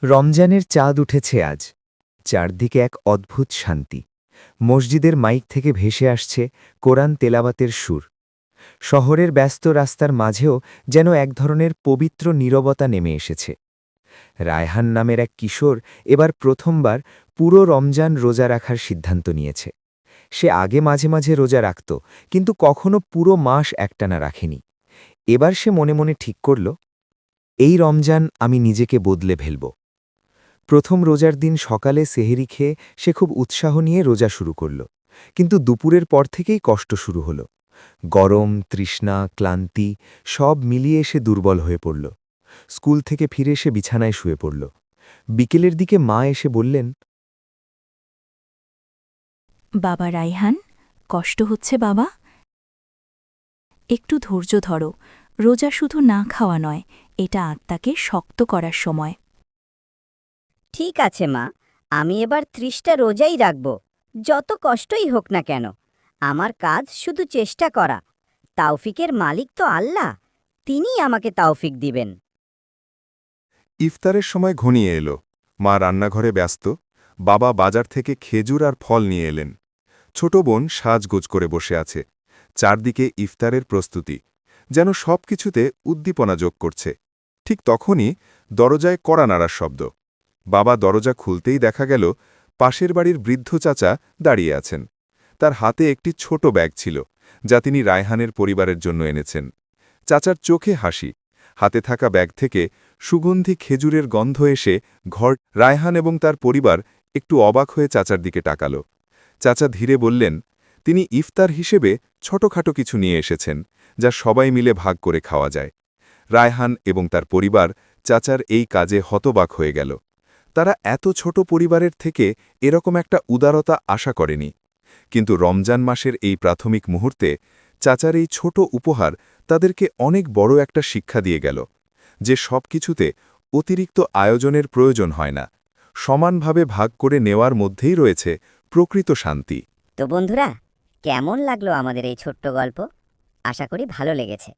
রমজানের চাঁদ উঠেছে আজ। চারদিকে এক অদ্ভুত শান্তি। মসজিদের মাইক থেকে ভেসে আসছে কোরআন তেলাওয়াতের সুর। শহরের ব্যস্ত রাস্তার মাঝেও যেন এক ধরনের পবিত্র নীরবতা নেমে এসেছে। রায়হান নামের এক কিশোর এবার প্রথমবার পুরো রমজান রোজা রাখার সিদ্ধান্ত নিয়েছে। সে আগে মাঝে মাঝে রোজা রাখত, কিন্তু কখনো পুরো মাস একটানা রাখেনি। এবার সে মনে মনে ঠিক করল, এই রমজান আমি নিজেকে বদলে ফেলব। প্রথম রোজার দিন সকালে সেহরি খেয়ে সে খুব উৎসাহ নিয়ে রোজা শুরু করল, কিন্তু দুপুরের পর থেকেই কষ্ট শুরু হল। গরম, তৃষ্ণা, ক্লান্তি সব মিলিয়ে সে দুর্বল হয়ে পড়ল। স্কুল থেকে ফিরে সে বিছানায় শুয়ে পড়ল। বিকেলের দিকে মা এসে বললেন, বাবা রায়হান, কষ্ট হচ্ছে বাবা? একটু ধৈর্য ধরো। রোজা শুধু না খাওয়া নয়, এটা আত্মাকে শক্ত করার সময়। ঠিক আছে মা, আমি এবার ৩০টা রোজাই রাখব, যত কষ্টই হোক না কেন। আমার কাজ শুধু চেষ্টা করা। তাওফিকের মালিক তো আল্লাহ, তিনিই আমাকে তাওফিক দিবেন। ইফতারের সময় ঘনিয়ে এলো। মা রান্নাঘরে ব্যস্ত, বাবা বাজার থেকে খেজুর আর ফল নিয়ে এলেন। ছোট বোন সাজগোজ করে বসে আছে। চারদিকে ইফতারের প্রস্তুতি, যেন সব কিছুতে উদ্দীপনা যোগ করছে। ঠিক তখনই দরজায় কড়া নাড়ার শব্দ। বাবা দরজা খুলতেই দেখা গেল পাশের বাড়ির বৃদ্ধ চাচা দাঁড়িয়ে আছেন। তার হাতে একটি ছোট ব্যাগ ছিল, যা তিনি রায়হানের পরিবারের জন্য এনেছেন। চাচার চোখে হাসি, হাতে থাকা ব্যাগ থেকে সুগন্ধি খেজুরের গন্ধ এসে ঘর। রায়হান এবং তার পরিবার একটু অবাক হয়ে চাচার দিকে তাকাল। চাচা ধীরে বললেন, তিনি ইফতার হিসেবে ছোটখাটো কিছু নিয়ে এসেছেন, যা সবাই মিলে ভাগ করে খাওয়া যায়। রায়হান এবং তার পরিবার চাচার এই কাজে হতবাক হয়ে গেল। তারা এত ছোট পরিবারের থেকে এরকম একটা উদারতা আশা করেনি। কিন্তু রমজান মাসের এই প্রাথমিক মুহূর্তে চাচার এই ছোট উপহার তাদেরকে অনেক বড় একটা শিক্ষা দিয়ে গেল, যে সব কিছুতে অতিরিক্ত আয়োজনের প্রয়োজন হয় না। সমানভাবে ভাগ করে নেওয়ার মধ্যেই রয়েছে প্রকৃত শান্তি। তো বন্ধুরা, কেমন লাগলো আমাদের এই ছোট্ট গল্প? আশা করি ভালো লেগেছে।